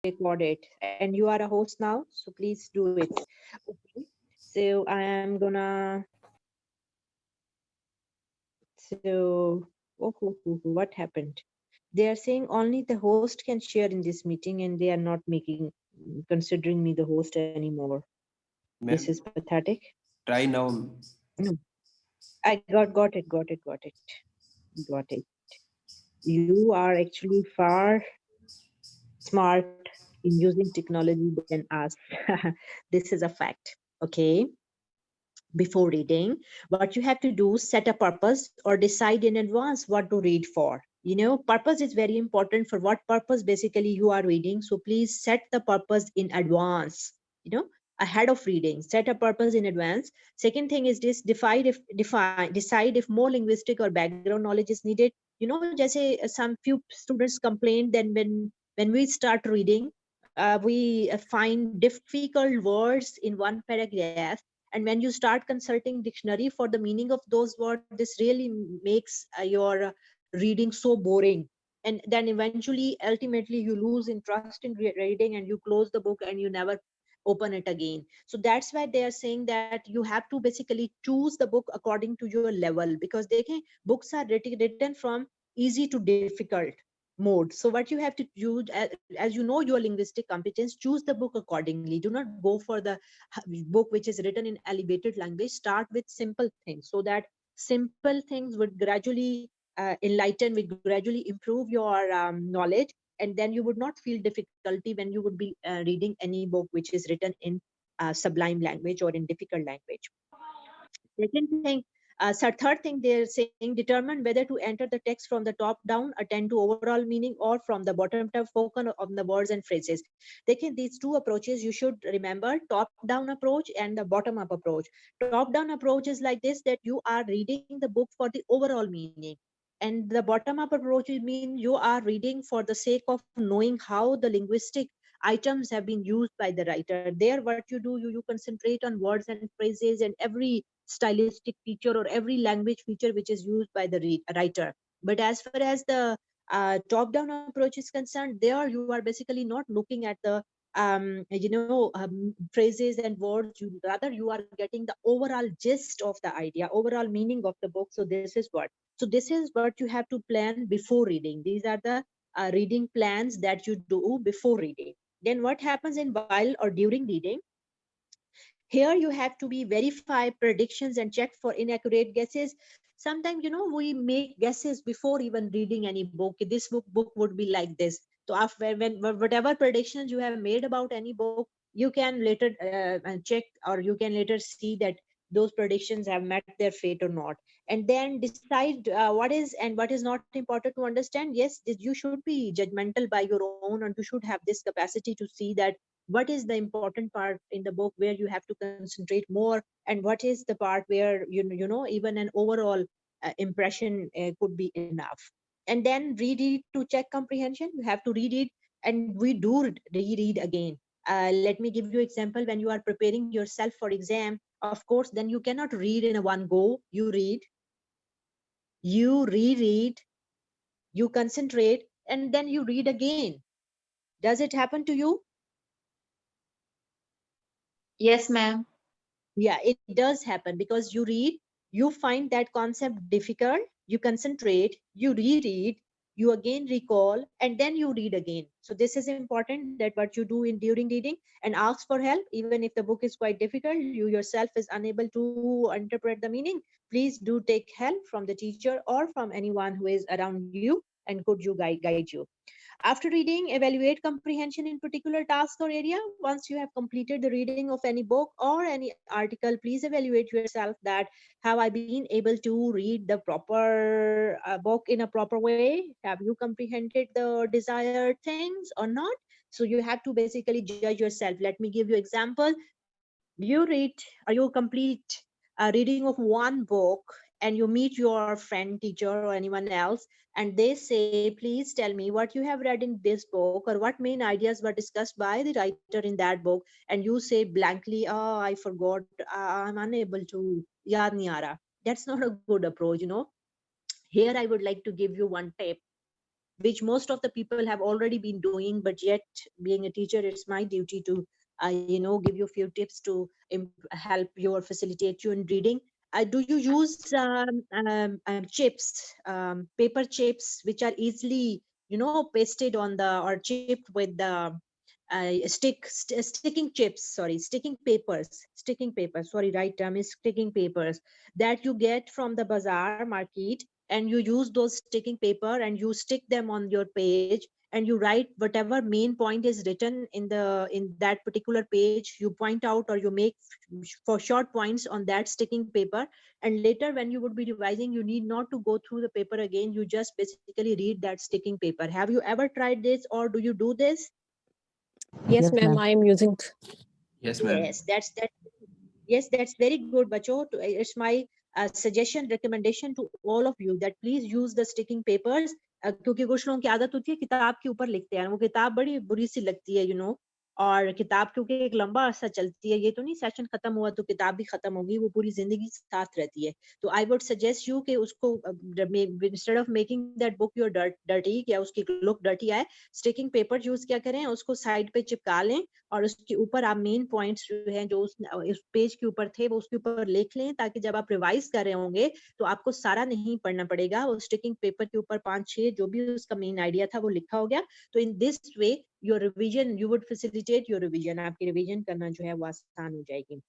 record it. And you are a host now, so please do it. Okay. So I am gonna. So what happened? They are saying only the host can share in this meeting, and they are not making considering me the host anymore. This is Ma'am, pathetic. try now. No, I got it. You are actually far smart in using technology than us. This is a fact. Okay. Before reading, what you have to do, set a purpose or decide in advance what to read for. Purpose is very important. For what purpose basically you are reading, so please set the purpose in advance, you know ahead of reading. Set a purpose in advance. Second thing is this: decide if more linguistic or background knowledge is needed. Jaise some few students complain, then when we start reading, we find difficult words in one paragraph, and when you start consulting dictionary for the meaning of those words, this really makes your reading so boring. And then eventually, ultimately, you lose interest in reading, and you close the book and you never open it again. So that's why they are saying that you have to basically choose the book according to your level, because books are written from easy to difficult mode. So what you have to do, as you know your linguistic competence, choose the book accordingly. Do not go for the book which is written in elevated language. Start with simple things, so that simple things would gradually enlighten, would gradually improve your knowledge, and then you would not feel difficulty when you would be reading any book which is written in sublime language or in difficult language. Second thing, third thing, they're saying determine whether to enter the text from the top down, attend to overall meaning, or from the bottom up, focus on the words and phrases. These two approaches you should remember: top down approach and the bottom up approach. Top down approach is like this, that you are reading the book for the overall meaning, and the bottom up approach will mean you are reading for the sake of knowing how the linguistic items have been used by the writer. There what you do, you concentrate on words and phrases and every stylistic feature or every language feature which is used by the writer. But as far as the top down approach is concerned, there you are basically not looking at the phrases and words. Rather, you are getting the overall gist of the idea, overall meaning of the book. So this is what you have to plan before reading. These are the reading plans that you do before reading. Then what happens in while or during reading? Here you have to be verify predictions and check for inaccurate guesses. Sometimes we make guesses before even reading any book. This book would be like this. So after when whatever predictions you have made about any book, you can later check, or you can later see that those predictions have met their fate or not. And then decide what is and what is not important to understand. Yes, you should be judgmental by your own, and you should have this capacity to see that what is the important part in the book where you have to concentrate more, and what is the part where even an overall impression could be enough. And then read it to check comprehension. You have to read it, and we do reread again. Let me give you example. When you are preparing yourself for exam, of course, then you cannot read in a one go. You reread, you concentrate, and then you read again. Does it happen to you? Yes, ma'am. Yeah, it does happen, because you read, you find that concept difficult, you concentrate, you reread, you again recall, and then you read again. So this is important, that what you do in during reading. And ask for help. Even if the book is quite difficult, you yourself is unable to interpret the meaning, please do take help from the teacher or from anyone who is around you, and could you guide you. After reading, evaluate comprehension in particular task or area. Once you have completed the reading of any book or any article, please evaluate yourself that have I been able to read the proper book in a proper way? Have you comprehended the desired things or not? So you have to basically judge yourself. Let me give you example. You read, or you complete a reading of one book, and you meet your friend, teacher, or anyone else, and they say, please tell me what you have read in this book, or what main ideas were discussed by the writer in that book. And you say blankly, oh, I forgot, I'm unable to, yaad nahi aa raha. That's not a good approach. Here I would like to give you one tip. which most of the people have already been doing, but yet being a teacher, it's my duty to give you a few tips to help you or facilitate you in reading. Do you use chips, paper chips, which are easily pasted on the or chipped with the sticking chips, sorry, sticking papers, sorry, right term is sticking papers, that you get from the bazaar market, and you use those sticking paper and you stick them on your page, and you write whatever main point is written in that particular page, you point out or you make for short points on that sticking paper, and later when you would be revising, you need not to go through the paper again, you just basically read that sticking paper. Have you ever tried this, or do you do this? Yes, Yes, ma'am, ma'am. I am using. Yes, ma'am. Yes, that. Yes, that's very good, bacho. It's my suggestion, recommendation to all of you that please use the sticking papers. क्योंकि कुछ लोगों की आदत होती है किताब के ऊपर लिखते हैं, वो किताब बड़ी बुरी सी लगती है, और किताब क्योंकि एक लंबा अरसा चलती है, ये तो नहीं सेशन खत्म हुआ तो किताब भी खत्म होगी, वो पूरी जिंदगी साथ रहती है. तो आई वुड सजेस्ट यू कि उसको instead of making that book your dirty या उसकी लुक डर्टी आए, स्टिकिंग पेपर यूज क्या करें, उसको साइड पे चिपका लें और उसके ऊपर आप मेन पॉइंट्स जो हैं जो उस पेज के ऊपर थे वो उसके ऊपर लिख लें, ताकि जब आप रिवाइज कर रहे होंगे तो आपको सारा नहीं पढ़ना पड़ेगा, वो स्टिकिंग पेपर के ऊपर 5-6 जो भी उसका मेन आइडिया था वो लिखा हो गया. तो in this way your revision, you would facilitate your revision, आपकी रिवीजन करना जो है वो आसान हो जाएगी.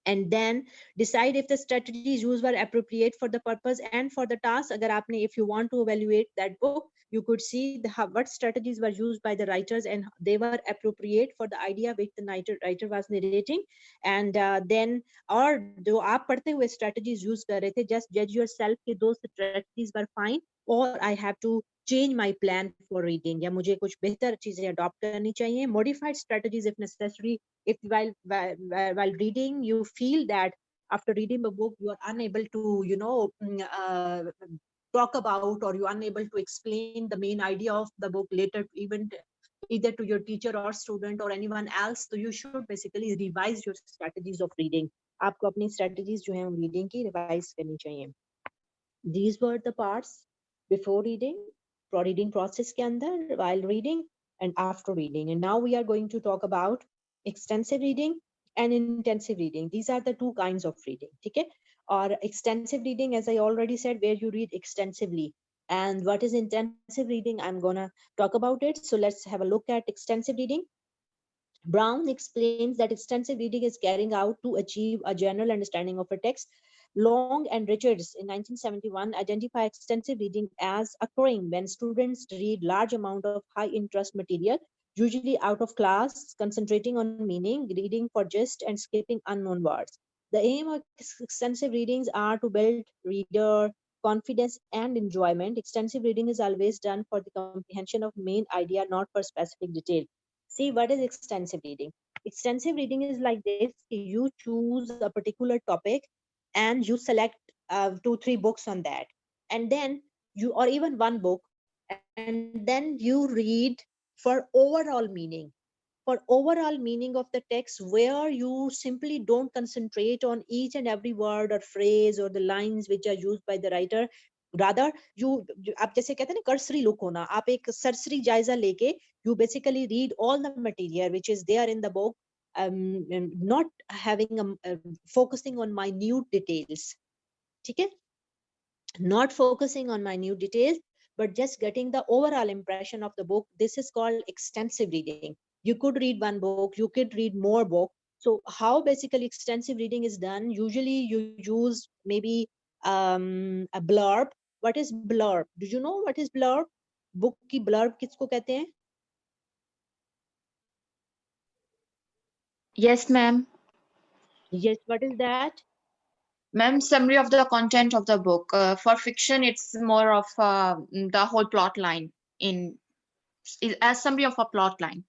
And then decide if the strategies used were appropriate for the purpose and for the task. Agar aapne, if you want to evaluate that book, you could see what strategies were used by the writers and they were appropriate for the idea which the writer was narrating. And then, or जो आप पढ़ते हुए strategies use कर रहे थे, just judge yourself कि those strategies were fine, or I have to change my plan for reading, या मुझे कुछ बेहतर चीजें adopt करनी चाहिए. Modified strategies if necessary. If while reading you feel that after reading the book you are unable to talk about, or you're unable to explain the main idea of the book later, even either to your teacher or student or anyone else, so you should basically revise your strategies of reading. आपको अपनी strategies जो हैं reading की revise करनी चाहिए. These were the parts before reading, reading process के अंदर, while reading, and after reading. And now we are going to talk about extensive reading and intensive reading. These are the two kinds of reading. ठीक है? Or extensive reading, as I already said, where you read extensively. And what is intensive reading? I'm gonna talk about it. So let's have a look at extensive reading. Brown explains that extensive reading is carrying out to achieve a general understanding of a text. Long and Richards in 1971 identify extensive reading as occurring when students read large amount of high interest material, usually out of class, concentrating on meaning, reading for gist, and skipping unknown words. The aim of extensive readings are to build reader confidence and enjoyment. Extensive reading is always done for the comprehension of main idea, not for specific detail. See, what is extensive reading? Extensive reading is like this: you choose a particular topic and you select 2-3 books on that, and then you, or even one book, and then you read for overall meaning, of the text, where you simply don't concentrate on each and every word or phrase or the lines which are used by the writer. Rather, आप जैसे कहते हैं ना cursory look होना, आप एक सरसरी जायजा लेके you basically read all the material which is there in the book, not having focusing on minute details. ठीक है? Not focusing on minute details, but just getting the overall impression of the book. This is called extensive reading. You could read one book, you could read more book. So how basically extensive reading is done? Usually you use maybe a blurb. What is blurb? Do you know what is blurb? Book की blurb किसको कहते हैं? Yes, ma'am. Yes, what is that? Ma'am, summary of the content of the book. For fiction, it's more of the whole plot line a summary of a plot line.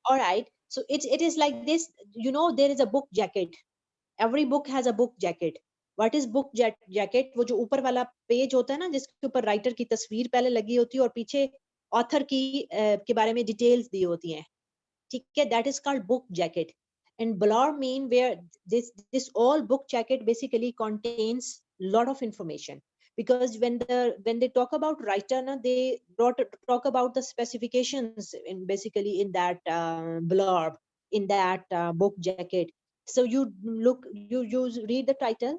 All right. So it is like this. There is a book jacket. Every book has a book jacket. What is book jacket? वो जो ऊपर वाला page होता है ना, जिसके ऊपर writer की तस्वीर पहले लगी होती है और पीछे ऑथर की के बारे में डिटेल्स दी होती हैं. ठीक है? That is called book jacket. And blur mean where this all book jacket basically contains lot of information. because when they talk about writer na, they talk about the specifications in basically in that blurb, in that book jacket. So you read the title,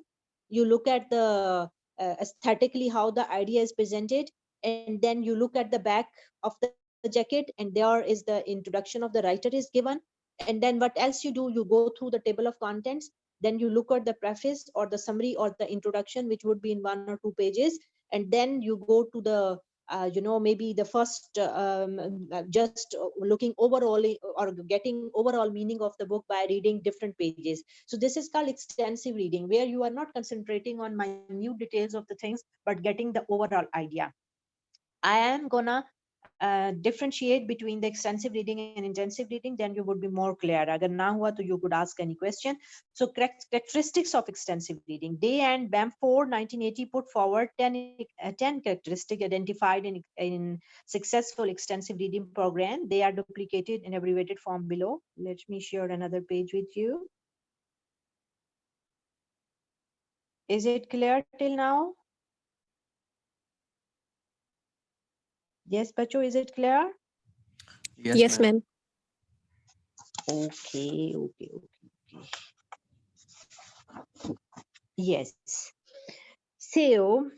you look at the aesthetically how the idea is presented, and then you look at the back of the jacket, and there is the introduction of the writer is given. And then what else you do, you go through the table of contents, then you look at the preface or the summary or the introduction, which would be in 1 or 2 pages, and then you go to the maybe the first just looking overall or getting overall meaning of the book by reading different pages. So this is called extensive reading, where you are not concentrating on minute details of the things but getting the overall idea. I am gonna differentiate between the extensive reading and intensive reading, then you would be more clear. Agar na hua to you could ask any question. So characteristics of extensive reading. Day and Bamford 1980 put forward 10 characteristics identified in successful extensive reading program. They are duplicated in abbreviated form below. Let me share another page with you. Is it clear till now? Yes, Bacho, is it clear? Yes, Yes, ma'am. ma'am. Okay. Yes. So,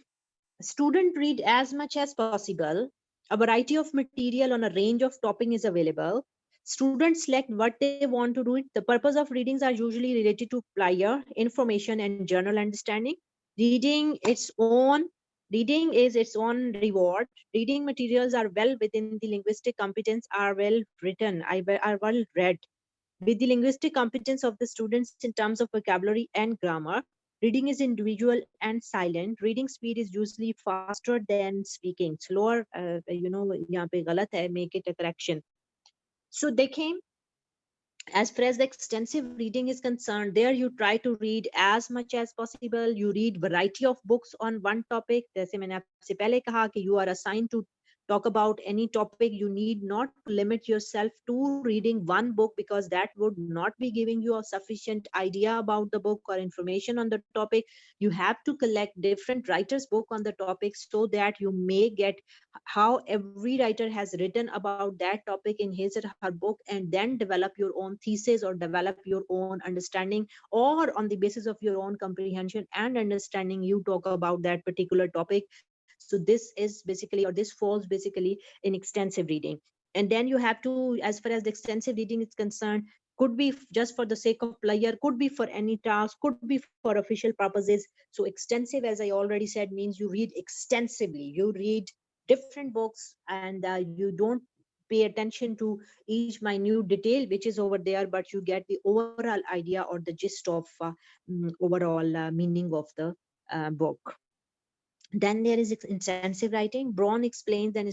student read as much as possible. A variety of material on a range of topping is available. Students select what they want to do. The purpose of readings are usually related to prior information and journal understanding. Reading its own Reading is its own reward. Reading materials are well within the linguistic competence, are well written, are well read. With the linguistic competence of the students in terms of vocabulary and grammar, reading is individual and silent. Reading speed is usually faster than speaking. Slower, यहाँ पे गलत है, make it a correction. So देखें, as far as the extensive reading is concerned, there you try to read as much as possible. You read variety of books on one topic. जैसे मैंने आपसे पहले कहा कि you are assigned to talk about any topic. You need not to limit yourself to reading one book, because that would not be giving you a sufficient idea about the book or information on the topic. You have to collect different writers' book on the topic, so that you may get how every writer has written about that topic in his or her book, and then develop your own thesis or develop your own understanding, or on the basis of your own comprehension and understanding you talk about that particular topic. So this is basically, or this falls basically in extensive reading. And then you have to, as far as the extensive reading is concerned, could be just for the sake of pleasure, could be for any task, could be for official purposes. So extensive, as I already said, means you read extensively, you read different books, and you don't pay attention to each minute detail which is over there, but you get the overall idea or the gist of overall meaning of the book. Then there is intensive writing. Braun explains that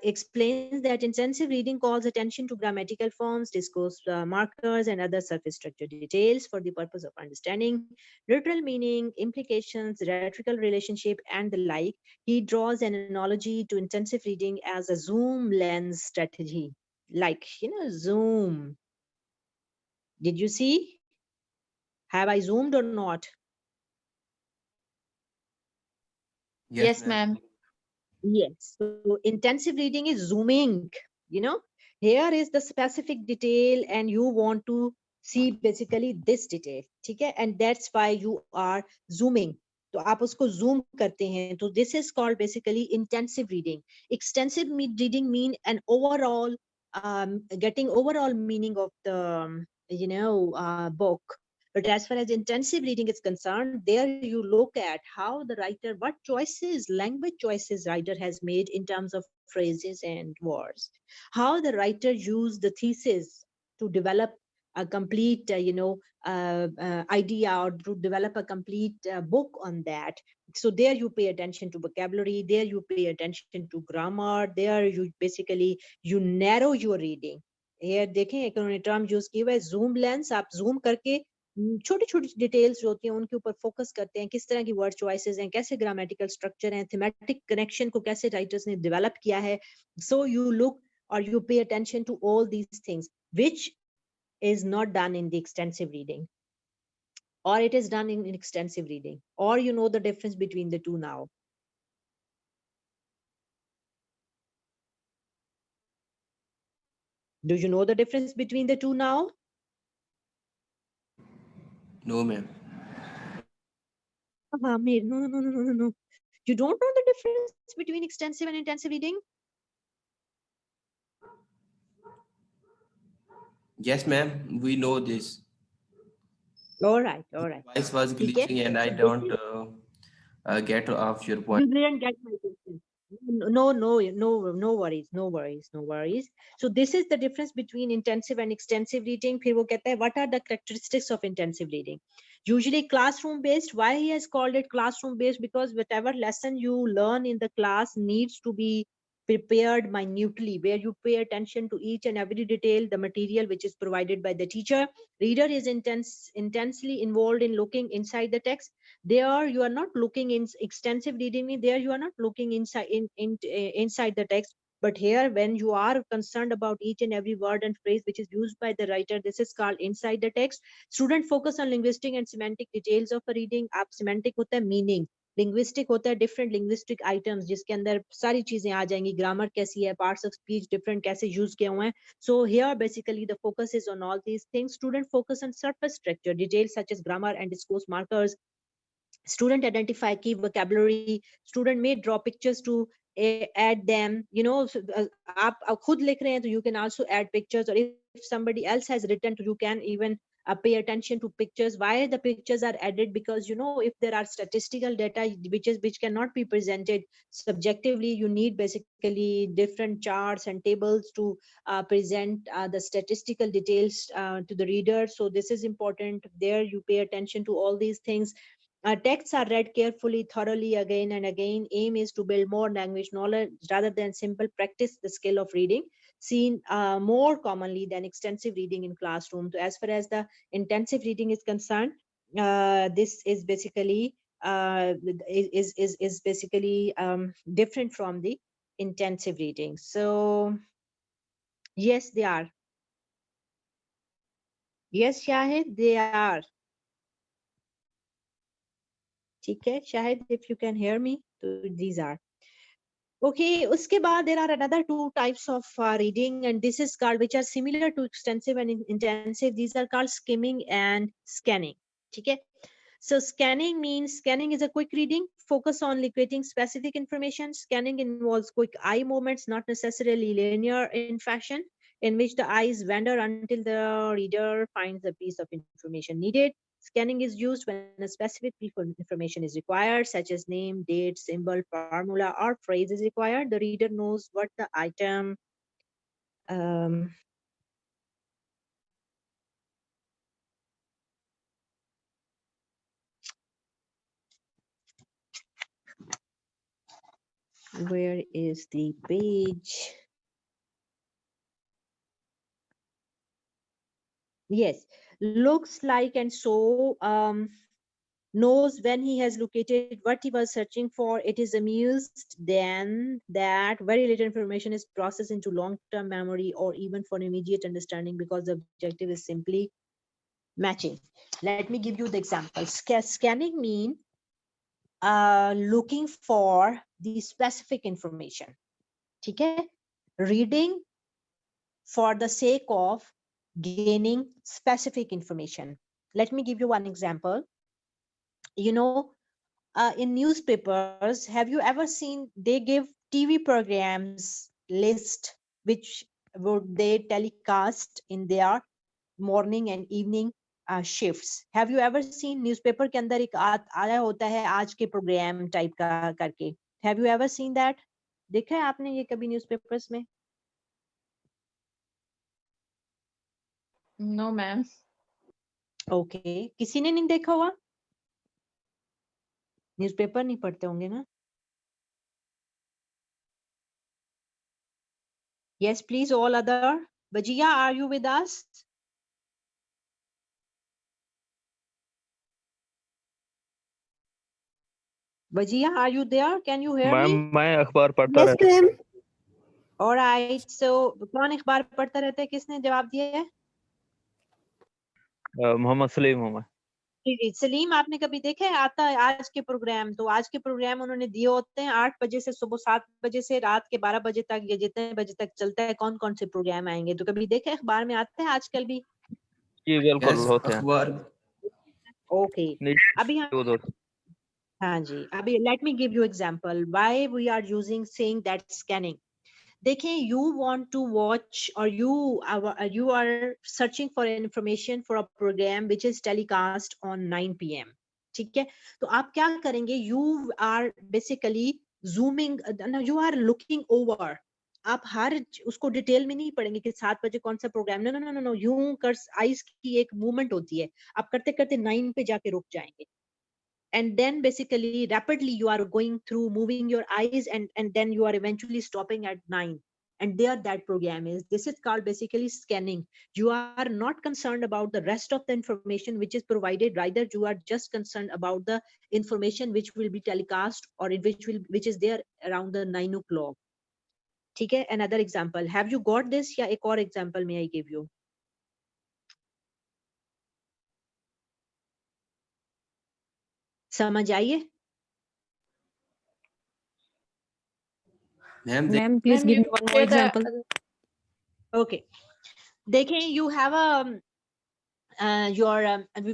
explains that intensive reading calls attention to grammatical forms, discourse markers, and other surface structure details for the purpose of understanding literal meaning, implications, rhetorical relationship, and the like. He draws an analogy to intensive reading as a zoom lens strategy. Like, zoom. Did you see? Have I zoomed or not? Yes, Yes, ma'am. ma'am. Yes. So intensive reading is zooming, you know. Here is the specific detail and you want to see basically this detail. ठीक है? And that's why you are zooming. तो आप उसको zoom करते हैं. तो this is called basically intensive reading. Extensive reading mean an overall, getting overall meaning of the, book. But as far as intensive reading is concerned, there you look at how the writer, what choices, language choices writer has made in terms of phrases and words, how the writer used the thesis to develop a complete, idea, or to develop a complete book on that. So there you pay attention to vocabulary, there you pay attention to grammar, there you basically, you narrow your reading. Here देखें एक उन्होंने term use की हुआ है, zoom lens. आप zoom करके छोटी छोटी डिटेल्स जो होती हैं उनके ऊपर फोकस करते हैं, किस तरह की वर्ड चॉइसेस हैं, कैसे ग्रामेटिकल स्ट्रक्चर हैं, थीमेटिक कनेक्शन को कैसे राइटर्स ने डेवलप किया है. So you look or you pay attention to all these things, which is not done in the extensive reading. or it is done in extensive reading, or you know the difference between the two now? Do you know the difference between the two now? No, ma'am. Amir, no, no, no, no, no, no. You don't know the difference between extensive and intensive reading? Yes, ma'am. We know this. All right, all right. Voice was ठीक है? glitching, and I So this don't is, get off your point. you didn't get my question. No, no, no, no worries, no worries, no worries. So this is the difference between intensive and extensive reading. फिर वो कहता है, what are the characteristics of intensive reading? Usually classroom based. Why he has called it classroom based? Because whatever lesson you learn in the class needs to be prepared minutely, where you pay attention to each and every detail, the material which is provided by the teacher. Reader is intensely involved in looking inside the text. There you are not looking in extensive reading, there you are not looking inside the text, but here when you are concerned about each and every word and phrase which is used by the writer, this is called inside the text. Student focus on linguistic and semantic details of a reading. आप semantic होता है meaning, linguistic होता है different linguistic items जिसके अंदर सारी चीजें आ जाएंगी, grammar कैसी है, parts of speech different कैसे use किए हुए हैं. So here basically the focus is on all these things. Student focus on surface structure details such as grammar and discourse markers. Student identify key vocabulary. Student may draw pictures to add them, you know. So, आप खुद लिख रहे हैं तो you can also add pictures, or if somebody else has written to, you can even pay attention to pictures. Why the pictures are added? Because you know, if there are statistical data which cannot be presented subjectively, you need basically different charts and tables to present the statistical details to the reader. So this is important. There you pay attention to all these things. Texts are read carefully, thoroughly, again and again. Aim is to build more language knowledge rather than simple practice the skill of reading, seen more commonly than extensive reading in classroom. So as far as the intensive reading is concerned, this is basically is basically different from the intensive reading. So yes, they are. Yes, Shahid, they are. ठीक है, Shahid, if you can hear me, so these are. Okay, uske baad there are another two types of reading, and this is called, which are similar to extensive and intensive. These are called skimming and scanning. Okay. So scanning means, scanning is a quick reading, focus on locating specific information. Scanning involves quick eye movements, not necessarily linear in fashion, in which the eyes wander until the reader finds the piece of information needed. Scanning is used when a specific piece of information is required, such as name, date, symbol, formula, or phrase is required. The reader knows what the item um, where is the page? Yes, looks like, and so knows when he has located what he was searching for. It is amused then that very little information is processed into long-term memory or even for immediate understanding, because the objective is simply matching. Let me give you the example. Scanning mean looking for the specific information. Okay? Reading for the sake of gaining specific information. Let me give you one example. You know, in newspapers, have you ever seen they give TV programs list which would they telecast in their morning and evening shifts? Have you ever seen newspaper के अंदर एक आया होता है आज के program type का करके? Have you ever seen that? देखा है आपने ये कभी न्यूज़पेपर्स में? No, ma'am. Okay, किसी ने नहीं देखा हुआ? न्यूज़पेपर नहीं पढ़ते होंगे ना? Yes, please, all other. Bajia, are you with us? Bajia, are you there? Can you hear me? मैं अखबार पढ़ता Yes, रहता ma'am. All right. So, कौन अखबार पढ़ता रहता है? किसने जवाब दिया है? मोहम्मद सलीम हूँ मैं। जी, सलीम आपने कभी देखा है आता है आज के प्रोग्राम, तो आज के प्रोग्राम उन्होंने दिए होते हैं 8 बजे से सुबह 7 बजे से रात के 12 बजे तक, या जितने बजे तक चलता है, कौन कौन से प्रोग्राम आएंगे, तो कभी देखा है अखबार में आता है आजकल भी? जी बिल्कुल Yes, होते हैं। अखबार। ओके, अभी हम न्यूज़ होते हाँ जी, अभी let me give you example why we are using saying that scanning. देखें, यू वांट टू वॉच और you are searching for information for a program which is telecast on 9 p.m. ठीक है, तो आप क्या करेंगे, you are basically zooming, you are looking over, आप हर उसको डिटेल में नहीं पढ़ेंगे कि 7 बजे कौन सा program, no no no no no, यूं कर आइज की एक मूवमेंट होती है, आप करते करते 9 पे जाके रुक जाएंगे, and then basically rapidly you are going through moving your eyes, and then you are eventually stopping at 9, and there that program is. This is called basically scanning. You are not concerned about the rest of the information which is provided, rather you are just concerned about the information which will be telecast, or which is there around the 9 o'clock. ठीक है, another example, have you got this, या एक और example may I give you? समझ आइए? Ma'am Ma'am, please Ma'am, give you me one more say the example. Okay, देखें, you have a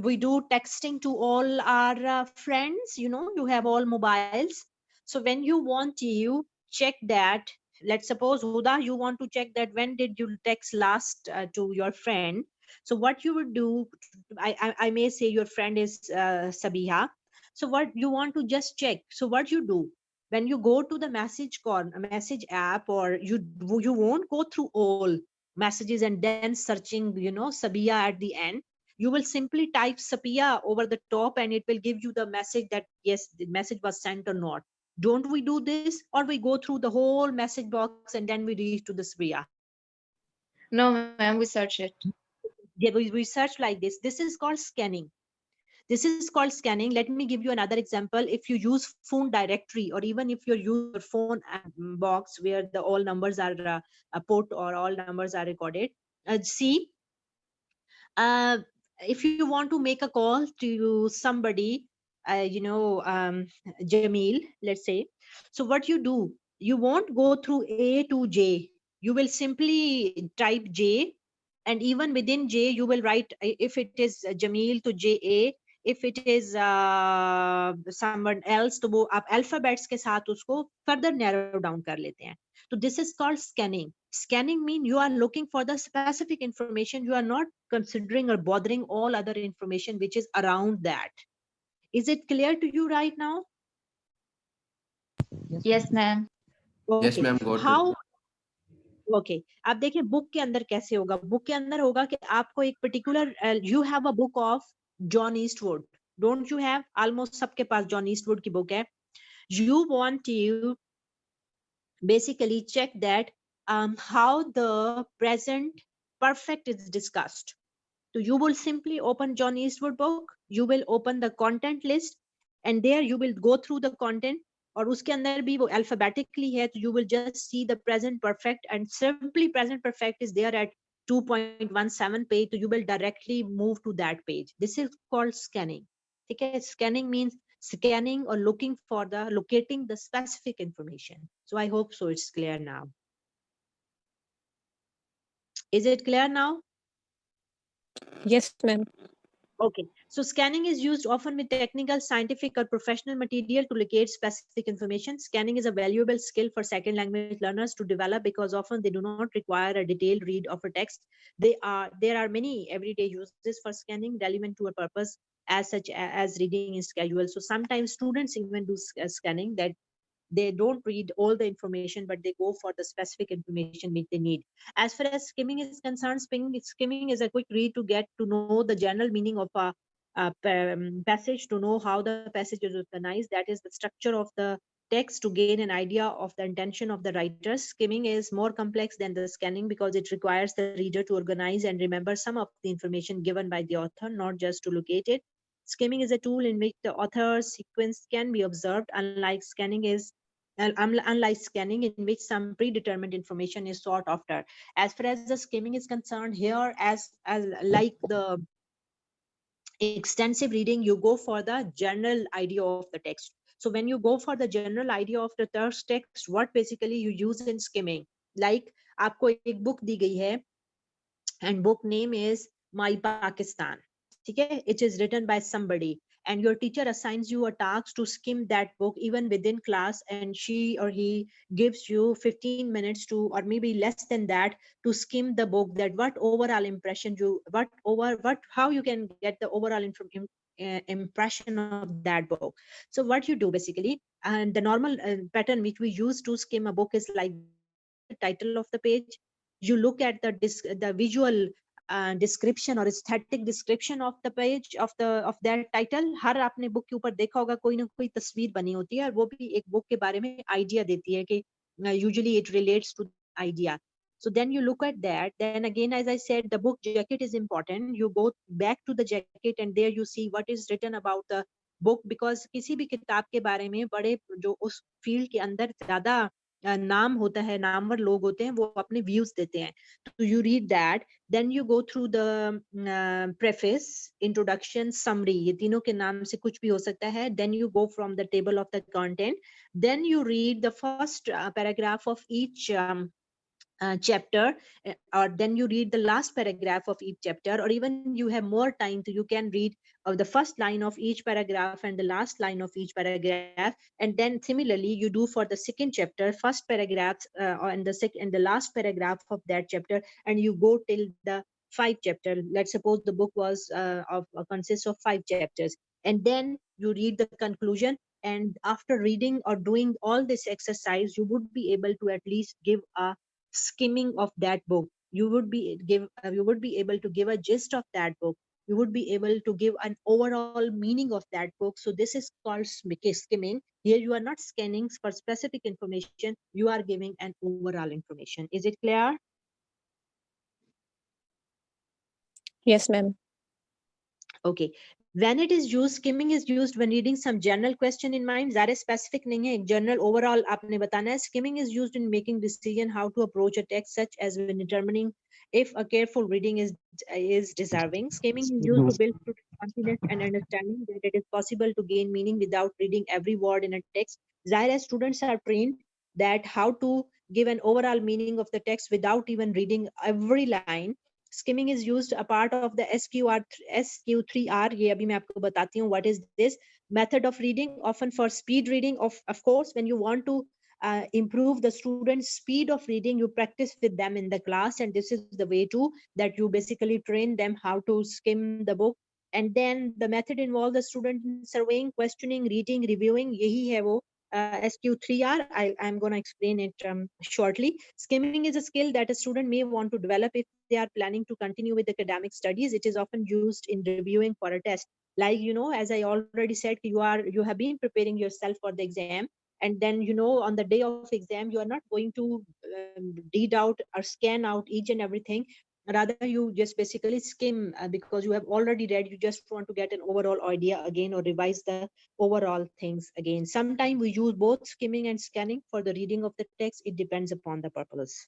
we do texting to all our friends, you have all mobiles. So when you want to check that, let's suppose Huda, you want to check that when did you text last to your friend. So what you would do, I may say your friend is Sabiha. So what you want to just check, so what you do, when you go to the message app, or you won't go through all messages and then searching Sabiha at the end. You will simply type Sapia over the top, and it will give you the message that yes, the message was sent or not. Don't we do this, or we go through the whole message box and then we reach to the Sapia? no, ma'am, we search it. Yeah, we search like this. This is called scanning. This is called scanning. Let me give you another example. If you use phone directory, or even if you use your phone box where the all numbers are put, or all numbers are recorded, see, uh, if you want to make a call to somebody, Jamil, let's say, so what you do, you won't go through A to J, you will simply type J, and even within J you will write, if it is Jamil to JA, if it is someone else, तो वो आप alphabets के साथ उसको further narrow down कर लेते हैं. So this is called scanning. Scanning means you are looking for the specific information. You are not considering or bothering all other information which is around that. Is it clear to you right now? Yes, ma'am. yes Okay. ma'am, got it. How? Okay. आप देखिए book के अंदर कैसे होगा. Book के अंदर होगा कि आपको एक particular, you have a book of John Eastwood. Don't you have? Almost सबके पास John Eastwood की book है. You want to basically check that how the present perfect is discussed. So you will simply open John Eastwood book, you will open the content list, and there you will go through the content, और उसके अंदर भी वो alphabetically है, तो you will just see the present perfect, and simply present perfect is there at 2.17 page, so you will directly move to that page. This is called scanning. ठीक है, scanning means scanning or looking for the locating the specific information. So I hope so it's clear now. Is it clear now? Yes, ma'am. Okay, so scanning is used often with technical, scientific, or professional material to locate specific information. Scanning is a valuable skill for second language learners to develop because often they do not require a detailed read of a text. There are many everyday uses for scanning relevant to a purpose as such as reading is casual. So sometimes students even do scanning that they don't read all the information, but they go for the specific information which they need. As far as skimming is concerned, skimming is a quick read to get to know the general meaning of a passage, to know how the passage is organized. That is the structure of the text, to gain an idea of the intention of the writer. Skimming is more complex than the scanning because it requires the reader to organize and remember some of the information given by the author, not just to locate it. Skimming is a tool in which the author's sequence can be observed, unlike scanning in which some predetermined information is sought after. As far as the skimming is concerned here, as like the extensive reading, you go for the general idea of the text. So when you go for the general idea of the text, what basically you use in skimming, like आपको एक book दी गई है and book name is My Pakistan. Okay, it is written by somebody, and your teacher assigns you a task to skim that book even within class, and she or he gives you 15 minutes to, or maybe less than that, to skim the book. That what overall impression you, what how you can get the overall impression of that book. So what you do basically, and the normal pattern which we use to skim a book is like this: you look at the title of the page, you look at the visual description or aesthetic description of the page of that title. हर आपने book के ऊपर देखा होगा कोई ना कोई तस्वीर बनी होती है, और वो भी एक book के बारे में idea देती है कि usually it relates to that idea. So then you look at that. Then again, as I said, the book jacket is important. You go back to the jacket and there you see what is written about the book, because किसी भी किताब के बारे में बड़े जो उस field के अंदर ज्यादा नाम होता है, नामवर लोग होते हैं, वो अपने व्यूज देते हैं. तो you read that, then you go through the preface, introduction, summary, ये तीनों के नाम से कुछ भी हो सकता है. Then you go from the table of the content, then you read the first paragraph of each chapter, or then you read the last paragraph of each chapter, or even you have more time, so you can read the first line of each paragraph and the last line of each paragraph. And then similarly you do for the second chapter, first paragraph and the last paragraph of that chapter, and you go till the five chapter. Let's suppose the book was consists of 5 chapters, and then you read the conclusion. And after reading or doing all this exercise, you would be able to at least give a skimming of that book. You would be able to give a gist of that book. You would be able to give an overall meaning of that book. So this is called skimming. Here you are not scanning for specific information, you are giving an overall information. Is it clear? Yes, ma'am. Okay. When it is used, skimming is used when reading some general question in mind. ज़्यादा specific नहीं है, general overall आपने बताना है. Skimming is used in making decision how to approach a text, such as when determining if a careful reading is deserving. Skimming is used to build student confidence and understanding that it is possible to gain meaning without reading every word in a text. ज़ाहिर है, students are trained that how to give an overall meaning of the text without even reading every line. Skimming is used a part of the SQ3R. ये अभी मैं आपको बताती हूँ what is this method of reading, often for speed reading. Of course, when you want to improve the students' speed of reading, you practice with them in the class, and this is the way to that you basically train them how to skim the book. And then the method involves the student in surveying, questioning, reading, reviewing. यही है वो SQ3R. I'm going to explain it shortly. Skimming is a skill that a student may want to develop if they are planning to continue with academic studies. It is often used in reviewing for a test. Like, as I already said, you have been preparing yourself for the exam, and then on the day of exam you are not going to read out or scan out each and everything. Rather, you just basically skim because you have already read. You just want to get an overall idea again or revise the overall things again. Sometimes we use both skimming and scanning for the reading of the text. It depends upon the purpose.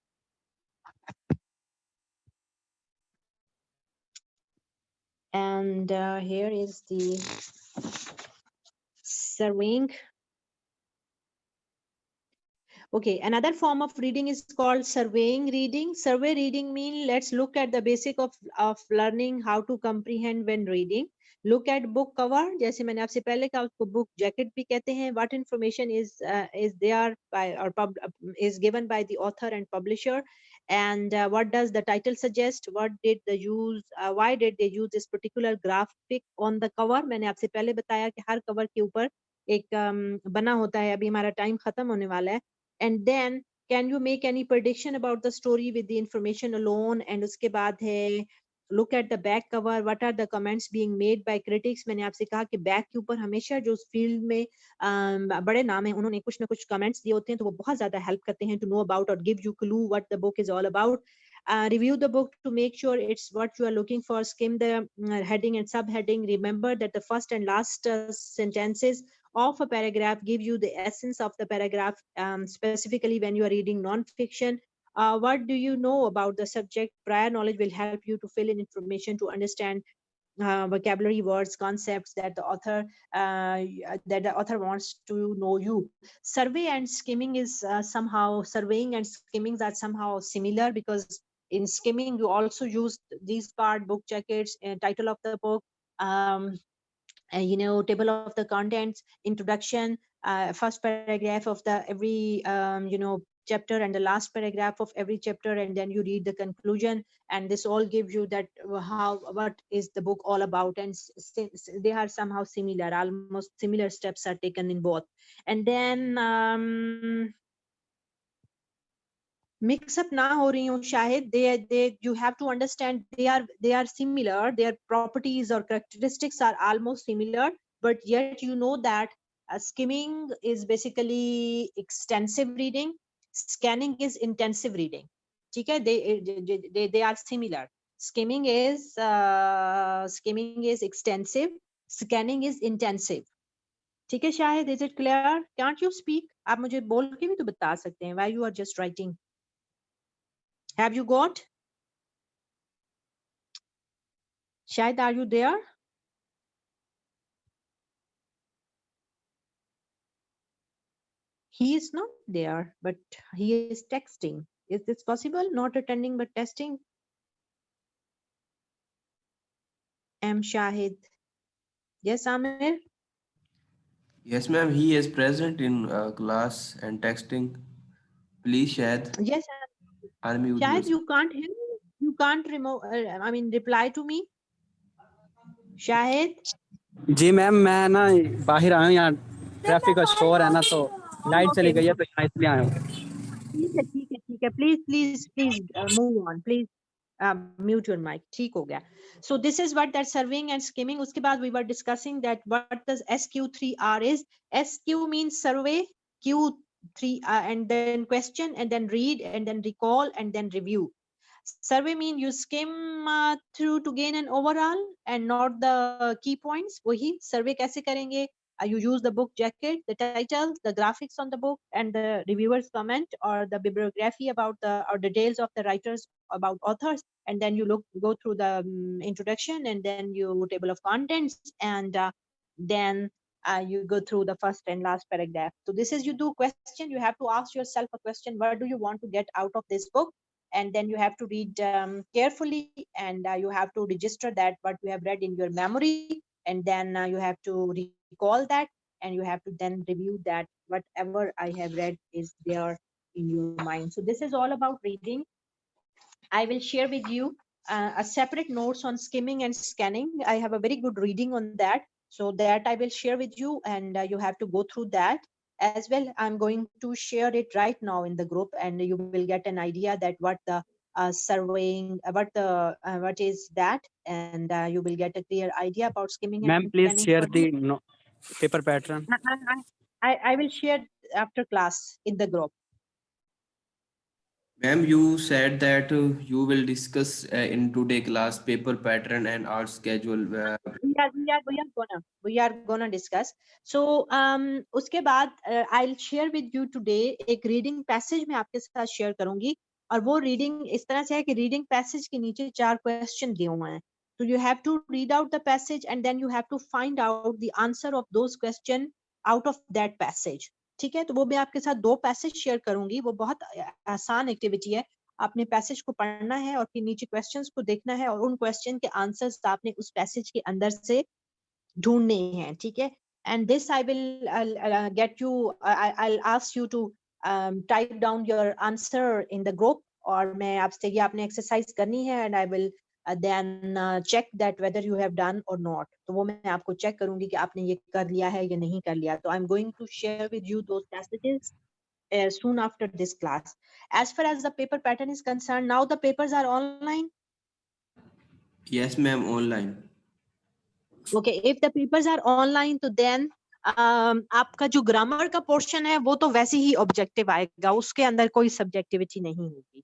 And here is the surveying. Okay, another form of reading is called surveying reading. Survey reading means let's look at the basic of learning how to comprehend when reading. Look at book cover. जैसे मैंने आपसे पहले कहा, उसको book jacket भी कहते हैं. What information is there by or is given by the author and publisher, and what does the title suggest? What did they use? Why did they use this particular graphic on the cover? मैंने आपसे पहले बताया कि हर cover के ऊपर एक बना होता है. अभी हमारा time खत्म होने वाला है. And then can you make any prediction about the story with the information alone? And उसके बाद है look at the back cover. What are the comments being made by critics? मैंने आपसे कहा कि back के ऊपर हमेशा जो उस field में बड़े नाम हैं, उन्होंने कुछ ना कुछ comments दिए होते हैं, तो वो बहुत ज़्यादा help करते हैं to know about or give you clue what the book is all about. Review the book to make sure it's what you are looking for. Skim the heading and subheading. Remember that the first and last sentences of a paragraph give you the essence of the paragraph, specifically when you are reading non-fiction. What do you know about the subject? Prior knowledge will help you to fill in information to understand vocabulary, words, concepts that the author wants to know you. Survey and skimming is somehow, surveying and skimming are somehow similar, because in skimming you also use these part, book jackets, title of the book, table of the contents, introduction, first paragraph of the every chapter, and the last paragraph of every chapter, and then you read the conclusion, and this all gives you that what is the book all about. And they are somehow similar, almost similar steps are taken in both. And then mix up na ho rahi hu shahid, they you have to understand they are similar, their properties or characteristics are almost similar, but yet you know that skimming is basically extensive reading, scanning is intensive reading. ठीक है, they are similar. Skimming is extensive, scanning is intensive. ठीक है Shahid, is it clear? Can't you speak? आप मुझे बोल के भी तो बता सकते हैं, why you are just writing? Have you got? Shahid, are you there? He is not there, but he is texting. Is this possible? Not attending, but testing? M. Shahid. Yes, Amir? Yes, ma'am. He is present in class and texting. Please, Shad, Yes, unmute Shahid, yourself. you can't hear me? You can't reply to me? Shahid? जी ma'am, मैं ना बाहर आया हूँ, यहाँ traffic का शोर है ना, तो Oh, लाइट चली okay. गई है, तो यहाँ इसलिए आया हूँ। ठीक है, ठीक है, ठीक है. Please, move on. Please mute your mic. ठीक हो गया. So this is what that surveying and skimming. उसके बाद we were discussing that what does SQ3R is. SQ means survey, Q3 and then question, and then read, and then recall, and then review. Survey mean you skim through to gain an overall and not the key points. वही survey कैसे करेंगे? You use the book jacket, the title, the graphics on the book, and the reviewer's comment or the bibliography about the or details of the writers about authors, and then you go through the introduction, and then you table of contents, and then you go through the first and last paragraph. So this is, you do question, you have to ask yourself a question, what do you want to get out of this book? And then you have to read carefully, and you have to register that what you have read in your memory, and then you have to recall that, and you have to then review that whatever I have read is there in your mind. So this is all about reading. I will share with you a separate notes on skimming and scanning. I have a very good reading on that, so that I will share with you, and you have to go through that as well. I'm going to share it right now in the group, and you will get an idea that what the surveying, what is that, and you will get a clear idea about skimming and ma'am scanning please for share you. The paper pattern. I will share after class in the group. Ma'am, you said that you will discuss in today class paper pattern and art schedule. We are gonna discuss. So उसके बाद I'll share with you today एक reading passage मैं आपके साथ share करूंगी, और वो reading इस तरह से है कि reading passage के नीचे 4 question दिए हुए हैं. So you have to read out the passage, and then you have to find out the answer of those question out of that passage. ठीक है, तो वो मैं आपके साथ 2 पैसेज शेयर करूंगी. वो बहुत आसान एक्टिविटी है. आपने पैसेज को पढ़ना है और फिर नीचे क्वेश्चंस को देखना है, और उन क्वेश्चन के आंसर्स आपने उस पैसेज के अंदर से ढूंढने हैं. ठीक है, and this I will get you, I'll ask you to type down your answer in the group, और मैं आपसे ये आपने एक्सरसाइज करनी है, and I will then check that whether you have done or not. तो वो मैं आपको चेक करूंगी कि आपने ये कर लिया है या नहीं कर लिया. तो I'm going to share with you those passages soon after this class. As far as the paper pattern is concerned, now the papers are online. Yes, ma'am, online. Okay, if the papers are online, तो then आपका जो grammar का portion है वो तो वैसे ही objective आएगा, उसके अंदर कोई सब्जेक्टिविटी नहीं होगी.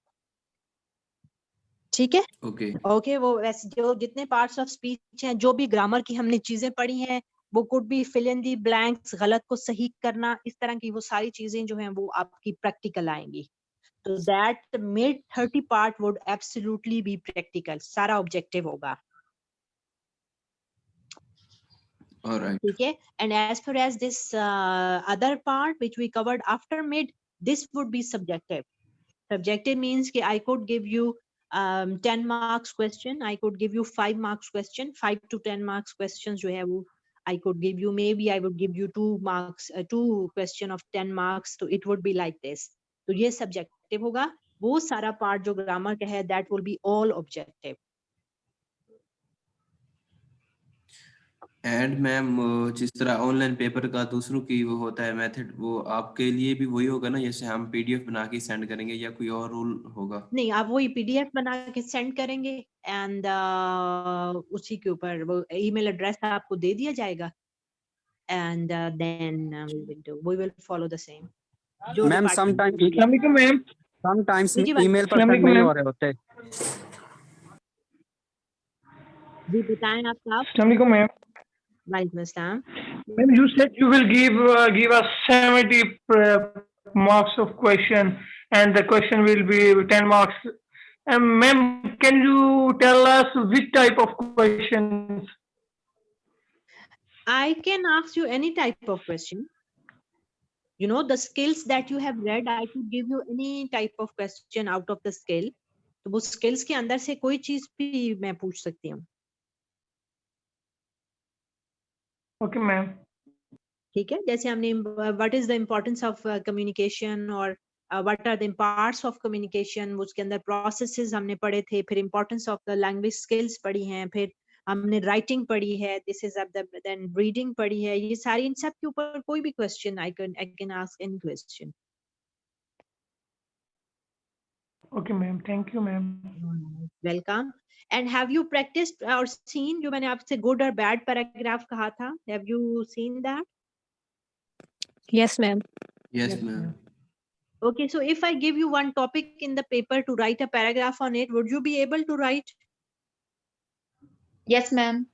ठीक है, Okay. ओके. वो वैसे जो जितने पार्ट्स ऑफ स्पीच हैं, जो भी ग्रामर की हमने चीजें पढ़ी हैं, वो could be fill in the blanks, गलत को सही करना, इस तरह की वो सारी चीजें जो हैं वो आपकी प्रैक्टिकल आएंगी. तो that mid 30 part would absolutely be practical, सारा ऑब्जेक्टिव होगा. All right. ठीक है, and as far as this other part which we covered after mid, this would be subjective. Subjective means कि I could give you 10 marks question, I could give you 5 marks question, 5 to 10 marks questions जो है वो I could give you, maybe I would give you 2 marks, 2 question of 10 marks, so it would be like this. तो ये subjective होगा. वो सारा part जो grammar का है, that will be all objective. And ma'am जिस तरह ऑनलाइन पेपर का दूसरों की वो होता है मेथड, वो आपके लिए भी वही होगा ना, जैसे हम पीडीएफ बना के सेंड करेंगे या कोई और रूल होगा? नहीं, आप वही PDF बना के सेंड करेंगे एंड उसी के ऊपर वो ईमेल एड्रेस आपको दे दिया जाएगा and then we will follow the same. जो मैम डिपार्टमेंट समटाइम्स जी बात ईमेल पर सेंड नहीं हो रहे होते. जी बताएं आप साहब. Assalamualaikum, ma'am. वालेकुम अस्सलाम. Ma'am, you said you will give us 70 marks of question, and the question will be 10 marks. Ma'am, can you tell us which type of questions? I can ask you any type of question. You know, the skills that you have read, I could give you any type of question out of the skill. तो वो skills के अंदर से कोई चीज भी मैं पूछ सकती हूँ. Okay, ma'am. ठीक है, जैसे हमने what is the importance of communication और what are the parts of communication, उसके अंदर प्रोसेसेस हमने पढ़े थे, फिर importance of the language skills पढ़ी हैं, फिर हमने राइटिंग पढ़ी है, this is of the then reading पढ़ी है. ये सारी इन सब के ऊपर कोई भी question I can ask any question. Okay, ma'am. Thank you, ma'am. Welcome. And have you practised और सीन, जो मैंने आपसे गुड और बैड पैराग्राफ कहा था, have you seen that? Yes, ma'am. Yes Yes, ma'am. Okay, so if I give you one topic in the paper to write a paragraph on it, would you be able to write? Yes, ma'am.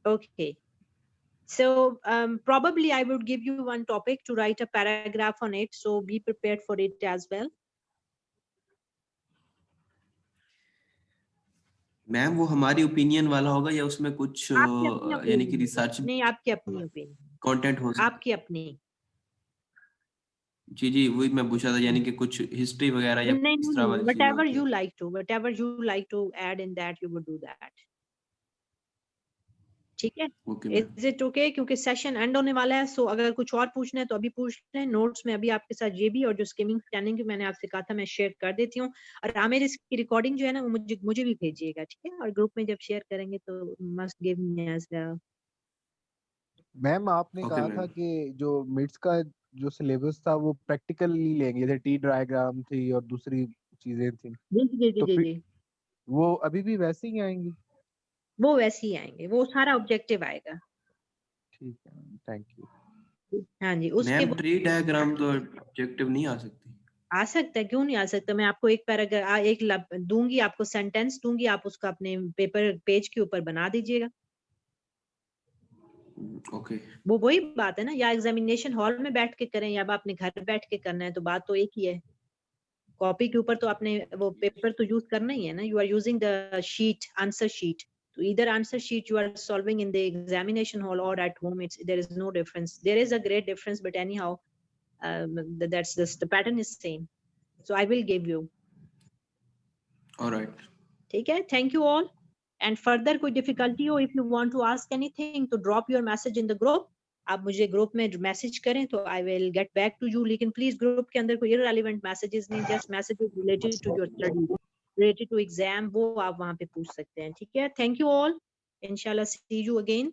Okay. So probably I would give you one topic to write a paragraph on it. So be prepared for it as well. Ma'am वो हमारी opinion वाला होगा या उसमें कुछ आपकी अपनी यानी कि opinion. रिसर्च नहीं, आपकी अपनी opinion. कंटेंट हो सकता? आपकी अपनी. जी जी, वही मैं पूछा था, यानी कि कुछ हिस्ट्री वगैरह या नहीं, इस तरह वाली चीजें whatever होती you हैं. like to, whatever you like to add in that, you would do that. ठीक है. Okay ma'am. Is it okay? क्योंकि सेशन एंड होने वाला है, सो अगर कुछ और पूछना है तो अभी पूछ लें. नोट्स में अभी आपके साथ ये भी और जो स्किमिंग स्कैनिंग की मैंने आपसे कहा था मैं शेयर कर देती हूँ, और आमिर इसकी रिकॉर्डिंग जो है ना वो मुझे भी भेजिएगा, ठीक है? और ग्रुप में जब शेयर करेंगे तो must give me as well. Ma'am आपने ओके कहा था मैम. कि जो मिड्स का जो सिलेबस था वो प्रैक्टिकली लेंगे, जैसे टी डायग्राम थी और दूसरी चीजें थी, जी जी जी तो जी फिर जी, वो अभी भी वैसे ही आएंगी? वो वैसे ही आएंगे, वो सारा ऑब्जेक्टिव आएगा. ठीक है, थैंक यू. हाँ जी, उसके मैम ट्री डायग्राम तो ऑब्जेक्टिव नहीं आ सकती? आ सकता है, क्यों नहीं आ सकता? मैं आपको एक पैराग्राफ दूंगी, आपको सेंटेंस दूंगी, आप उसका अपने पेपर पेज के ऊपर बना दीजिएगा. ओके. वो वही बात है ना, या एग्जामिनेशन हॉल में बैठ के करें या आप अपने घर बैठ के करना है, तो बात तो एक ही है. कॉपी के ऊपर तो आपने वो पेपर तो यूज करना ही है ना. You are using the sheet, answer sheet. तो इधर answer sheet you are solving in the examination hall और at home, it's there is no difference. There is a great difference, but anyhow that's the pattern is same. So I will give you. Alright. ठीक है, thank you all. And further कोई difficulty हो, if you want to ask anything, तो drop your message in the group. आप मुझे group में message करें तो I will get back to you. लेकिन प्लीज ग्रुप के अंदर कोई इररिलेवेंट मैसेजेस नहीं, just messages related to your study, related to exam, वो आप वहां पे पूछ सकते हैं. ठीक है, थैंक यू ऑल. इंशाल्लाह सी यू अगेन.